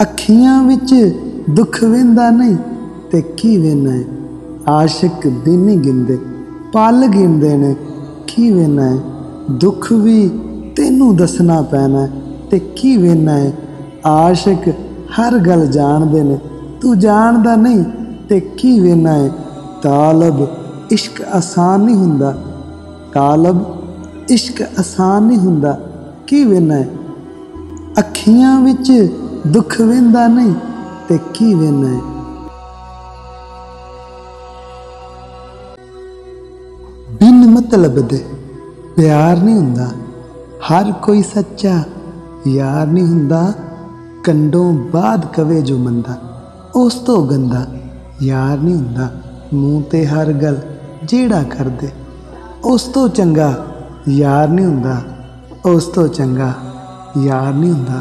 अखियां विच दुख वेंदा नहीं ते की वेना है। आशिक दिन ही गिनदे पल गिनदे ने की वेना है। दुख भी तेनू दसना पैना ते की वेना है। आशिक हर गल जानदे ने तू जानदा नहीं ते की वेना है। तालब इश्क आसान नहीं हुंदा, तालब इश्क आसान नहीं हुंदा की वेना है। अखियां विच दुख वेंदा नहीं ते की वेना है। बिन मतलब दे प्यार नहीं हुंदा, हर कोई सच्चा यार नहीं हुंदा। कंडों बाद कवे जो मंदा उस तो गंदा यार नहीं हुंदा। मूँह ते हर गल जेड़ा कर दे उस तो चंगा यार नहीं हुंदा, उस तो चंगा यार नहीं हुंदा।